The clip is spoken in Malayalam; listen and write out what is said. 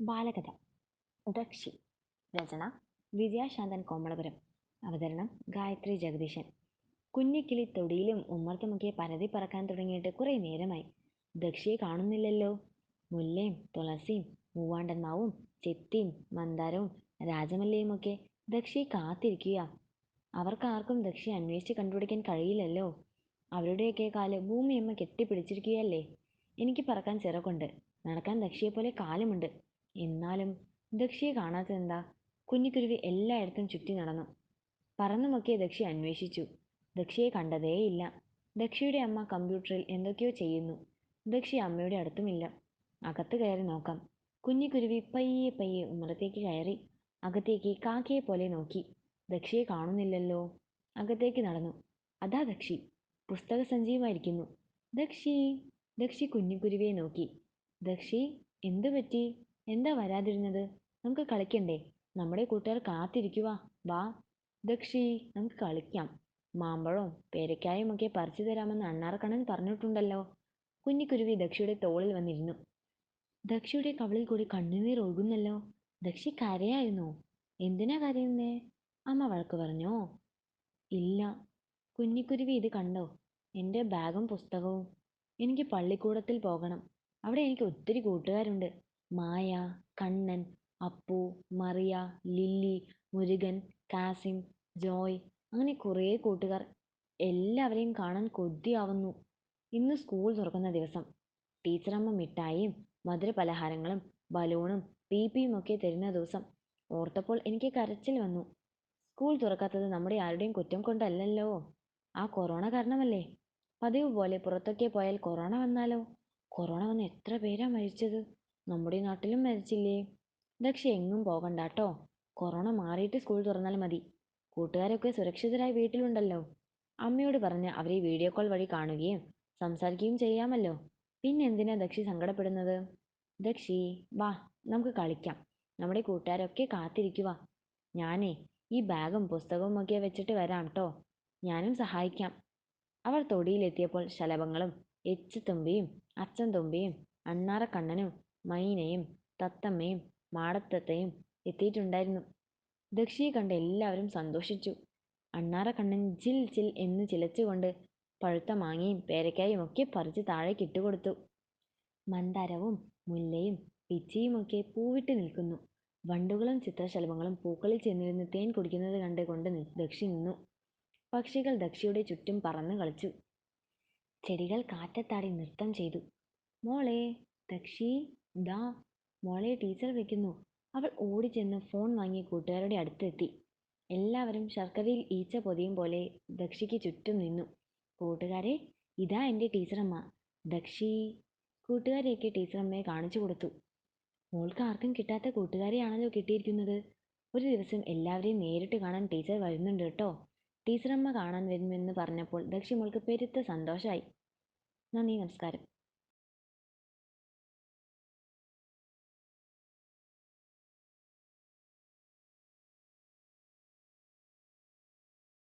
ബാലകഥ ദക്ഷി. രചന വിജയശാന്തൻ കോമളപുരം. അവതരണം ഗായത്രി ജഗദീശൻ. കുഞ്ഞിക്കിളി തൊടിയിലും ഉമ്മർത്തുമൊക്കെ പരതി പറക്കാൻ തുടങ്ങിയിട്ട് കുറെ നേരമായി. ദക്ഷിയെ കാണുന്നില്ലല്ലോ. മുല്ലയും തുളസിയും മൂവാണ്ടന്മാവും ചെത്തിയും മന്ദാരവും രാജമല്ലയുമൊക്കെ ദക്ഷിയെ കാത്തിരിക്കുക. അവർക്കാർക്കും ദക്ഷിയെ അന്വേഷിച്ച് കണ്ടുപിടിക്കാൻ കഴിയില്ലല്ലോ. അവരുടെയൊക്കെ കാല് ഭൂമിയമ്മ കെട്ടിപ്പിടിച്ചിരിക്കുകയല്ലേ. എനിക്ക് പറക്കാൻ ചിറകുണ്ട്, നടക്കാൻ ദക്ഷിയെപ്പോലെ കാലുമുണ്ട്. എന്നാലും ദക്ഷിയെ കാണാത്തതെന്താ? കുഞ്ഞിക്കുരുവി എല്ലായിടത്തും ചുറ്റി നടന്നു. പറന്നുമൊക്കെ ദക്ഷി അന്വേഷിച്ചു. ദക്ഷിയെ കണ്ടതേയില്ല. ദക്ഷിയുടെ അമ്മ കമ്പ്യൂട്ടറിൽ എന്തൊക്കെയോ ചെയ്യുന്നു. ദക്ഷി അമ്മയുടെ അടുത്തുമില്ല. അകത്ത് കയറി നോക്കാം. കുഞ്ഞിക്കുരുവി പയ്യെ പയ്യെ ഉമ്മറത്തേക്ക് കയറി. അകത്തേക്ക് കാക്കയെ പോലെ നോക്കി. ദക്ഷിയെ കാണുന്നില്ലല്ലോ. അകത്തേക്ക് നടന്നു. അതാ ദക്ഷി പുസ്തക സഞ്ചിയുമായിരിക്കുന്നു. ദക്ഷി. ദക്ഷി കുഞ്ഞിക്കുരുവിയെ നോക്കി. ദക്ഷി, എന്തു പറ്റി? എന്താ വരാതിരുന്നത്? നമുക്ക് കളിക്കണ്ടേ? നമ്മുടെ കൂട്ടുകാർ കാത്തിരിക്കുക. വാ ദക്ഷി, നമുക്ക് കളിക്കാം. മാമ്പഴവും പേരക്കായും ഒക്കെ പറിച്ചു തരാമെന്ന് അണ്ണാറക്കണ്ണൻ പറഞ്ഞിട്ടുണ്ടല്ലോ. കുഞ്ഞിക്കുരുവി ദക്ഷിയുടെ തോളിൽ വന്നിരുന്നു. ദക്ഷിയുടെ കവിളിൽ കൂടി കണ്ണുനീർ ഒഴുകുന്നല്ലോ. ദക്ഷി കരയായിരുന്നോ? എന്തിനാ കരയുന്നേ? അമ്മ വഴക്ക് പറഞ്ഞോ? ഇല്ല. കുഞ്ഞിക്കുരുവി ഇത് കണ്ടോ? എൻ്റെ ബാഗും പുസ്തകവും. എനിക്ക് പള്ളിക്കൂടത്തിൽ പോകണം. അവിടെ എനിക്ക് ഒത്തിരി കൂട്ടുകാരുണ്ട്. മായ, കണ്ണൻ, അപ്പു, മറിയ, ലില്ലി, മുരുകൻ, കാസിം, ജോയ്, അങ്ങനെ കുറേ കൂട്ടുകാർ. എല്ലാവരെയും കാണാൻ കൊതിയാവുന്നു. ഇന്ന് സ്കൂൾ തുറക്കുന്ന ദിവസം. ടീച്ചറമ്മ മിഠായിയും മധുരപലഹാരങ്ങളും ബലൂണും പീപ്പിയും ഒക്കെ തരുന്ന ദിവസം. ഓർത്തപ്പോൾ എനിക്ക് കരച്ചിൽ വന്നു. സ്കൂൾ തുറക്കാത്തത് നമ്മുടെ ആരുടെയും കുറ്റം കൊണ്ടല്ലല്ലോ. ആ കൊറോണ കാരണമല്ലേ. പതിവ് പോലെ പുറത്തൊക്കെ പോയാൽ കൊറോണ വന്നാലോ? കൊറോണ വന്ന് എത്ര പേരാ മരിച്ചത്. നമ്മുടെ നാട്ടിലും മരിച്ചില്ലേ. ദക്ഷി എങ്ങും പോകണ്ടാട്ടോ. കൊറോണ മാറിയിട്ട് സ്കൂൾ തുറന്നാൽ മതി. കൂട്ടുകാരൊക്കെ സുരക്ഷിതരായി വീട്ടിലുണ്ടല്ലോ. അമ്മയോട് പറഞ്ഞ് അവരെ വീഡിയോ കോൾ വഴി കാണുകയും സംസാരിക്കുകയും ചെയ്യാമല്ലോ. പിന്നെന്തിനാ ദക്ഷി സങ്കടപ്പെടുന്നത്? ദക്ഷി, വാ, നമുക്ക് കളിക്കാം. നമ്മുടെ കൂട്ടുകാരൊക്കെ കാത്തിരിക്കുക. ഞാനേ ഈ ബാഗും പുസ്തകവും ഒക്കെ വെച്ചിട്ട് വരാം ട്ടോ. ഞാനും സഹായിക്കാം. അവർ തൊടിയിലെത്തിയപ്പോൾ ശലഭങ്ങളും എച്ചുതുമ്പിയും അച്ചൻതുമ്പിയും അണ്ണാറക്കണ്ണനും മൈനയും തത്തമ്മയും മാടത്തത്തയും എത്തിയിട്ടുണ്ടായിരുന്നു. ദക്ഷിയെ കണ്ട് എല്ലാവരും സന്തോഷിച്ചു. അണ്ണാറക്കണ്ണൻ ജിൽ ജിൽ എന്ന് ചിലച്ചുകൊണ്ട് പഴുത്ത മാങ്ങയും പേരക്കായും ഒക്കെ പറിച്ച് താഴേക്ക് ഇട്ടുകൊടുത്തു. മന്ദാരവും മുല്ലയും പിച്ചിയുമൊക്കെ പൂവിട്ട് നിൽക്കുന്നു. വണ്ടുകളും ചിത്രശലഭങ്ങളും പൂക്കളിൽ ചെന്നിരുന്ന് തേൻ കുടിക്കുന്നത് കണ്ട് ദക്ഷി നിന്നു. പക്ഷികൾ ദക്ഷിയുടെ ചുറ്റും പറന്നു കളിച്ചു. ചെടികൾ കാറ്റത്താടി നൃത്തം ചെയ്തു. മോളെ ദക്ഷി, ദാ മോളെ ടീച്ചർ വിളിക്കുന്നു. അവൾ ഓടിച്ചെന്ന് ഫോൺ വാങ്ങി കൂട്ടുകാരുടെ അടുത്തെത്തി. എല്ലാവരും ശർക്കരയിൽ ഈച്ച പൊതിയും പോലെ ദക്ഷിക്ക് ചുറ്റും നിന്നു. കൂട്ടുകാരെ, ഇതാ എൻ്റെ ടീച്ചറമ്മ ദക്ഷി. കൂട്ടുകാരെയൊക്കെ ടീച്ചറമ്മയെ കാണിച്ചു കൊടുത്തു. മോൾക്ക് ആർക്കും കിട്ടാത്ത കൂട്ടുകാരെയാണല്ലോ കിട്ടിയിരിക്കുന്നത്. ഒരു ദിവസം എല്ലാവരെയും നേരിട്ട് കാണാൻ ടീച്ചർ വരുന്നുണ്ട് കേട്ടോ. ടീച്ചറമ്മ കാണാൻ വരുമെന്ന് പറഞ്ഞപ്പോൾ ദക്ഷി മോൾക്ക് പെരുത്ത സന്തോഷമായി. നന്ദി, നമസ്കാരം.